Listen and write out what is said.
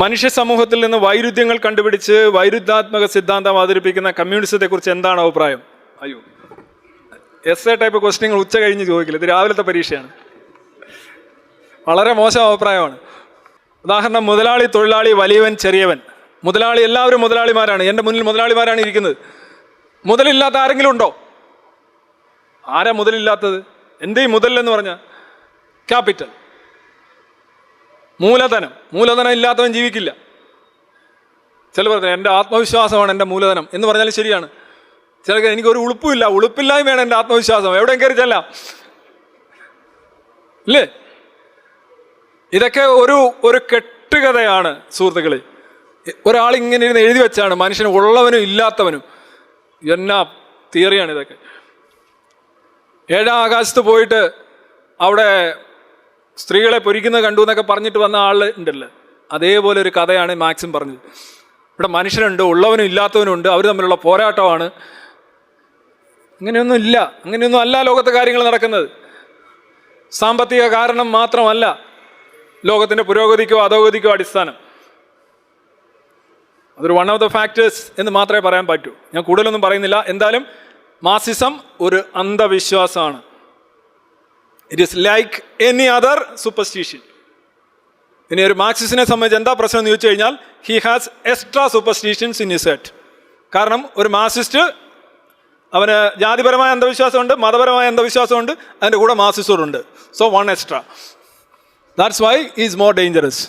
മനുഷ്യ സമൂഹത്തിൽ നിന്ന് വൈരുദ്ധ്യങ്ങൾ കണ്ടുപിടിച്ച് വൈരുദ്ധാത്മക സിദ്ധാന്തം അവതരിപ്പിക്കുന്ന കമ്മ്യൂണിസത്തെക്കുറിച്ച് എന്താണ് അഭിപ്രായം? അയ്യോ, എസ് ടൈപ്പ് ക്വസ്റ്റ്യങ്ങൾ ഉച്ച കഴിഞ്ഞ് ചോദിക്കില്ല, ഇത് രാവിലത്തെ പരീക്ഷയാണ്. വളരെ മോശം അഭിപ്രായമാണ്. ഉദാഹരണം, മുതലാളി, തൊഴിലാളി, വലിയവൻ, ചെറിയവൻ. മുതലാളി, എല്ലാവരും മുതലാളിമാരാണ്. എൻ്റെ മുന്നിൽ മുതലാളിമാരാണ് ഇരിക്കുന്നത്. മുതലില്ലാത്ത ആരെങ്കിലും ഉണ്ടോ? ആരാ മുതലില്ലാത്തത്? എന്തേ മുതൽ എന്ന് പറഞ്ഞാൽ ക്യാപിറ്റൽ, മൂലധനം. മൂലധനം ഇല്ലാത്തവൻ ജീവിക്കില്ല. ചില പറഞ്ഞു എൻ്റെ ആത്മവിശ്വാസമാണ് എൻ്റെ മൂലധനം എന്ന് പറഞ്ഞാലും ശരിയാണ്. ചിലർക്ക് എനിക്കൊരു ഉളുപ്പില്ല, ഉളുപ്പില്ലായ്മയാണ് എൻ്റെ ആത്മവിശ്വാസം, എവിടെയും കയറി ചെല്ലാം, ഇല്ലേ? ഇതൊക്കെ ഒരു കെട്ടുകഥയാണ് സുഹൃത്തുക്കളെ. ഒരാളിങ്ങനെ ഇരുന്ന് എഴുതി വെച്ചാണ് മനുഷ്യന് ഉള്ളവനും ഇല്ലാത്തവനും. എന്നാ തിയറിയാണ് ഇതൊക്കെ. ഏഴാം ആകാശത്ത് പോയിട്ട് അവിടെ സ്ത്രീകളെ പൊരിക്കുന്നത് കണ്ടു എന്നൊക്കെ പറഞ്ഞിട്ട് വന്ന ആൾ ഉണ്ടല്ലോ, അതേപോലെ ഒരു കഥയാണ് മാക്സിം പറഞ്ഞത്. ഇവിടെ മനുഷ്യനുണ്ട്, ഉള്ളവനും ഇല്ലാത്തവനും ഉണ്ട്, അവർ തമ്മിലുള്ള പോരാട്ടമാണ്. അങ്ങനെയൊന്നും ഇല്ല, അങ്ങനെയൊന്നും അല്ല ലോകത്തെ കാര്യങ്ങൾ നടക്കുന്നത്. സാമ്പത്തിക കാരണം മാത്രമല്ല ലോകത്തിൻ്റെ പുരോഗതിക്കോ അധോഗതിക്കോ അടിസ്ഥാനം. അതൊരു വൺ ഓഫ് ദ ഫാക്ടേഴ്സ് എന്ന് മാത്രമേ പറയാൻ പറ്റൂ. ഞാൻ കൂടുതലൊന്നും പറയുന്നില്ല. എന്തായാലും മാർക്സിസം ഒരു അന്ധവിശ്വാസമാണ്. It is like any other superstition. ഇനി ഒരു മാർക്സിസ്റ്റിനെ സംബന്ധിച്ച് എന്താ പ്രശ്നം എന്ന് ചോദിച്ചു കഴിഞ്ഞാൽ, he has extra superstitions in his head. കാരണം ഒരു മാർക്സിസ്റ്റ് അവന് ജാതിപരമായ അന്ധവിശ്വാസമുണ്ട്, മതപരമായ അന്ധവിശ്വാസമുണ്ട്, അതിൻ്റെ കൂടെ മാർക്സിസോടുണ്ട്. So one extra. That's why is more dangerous.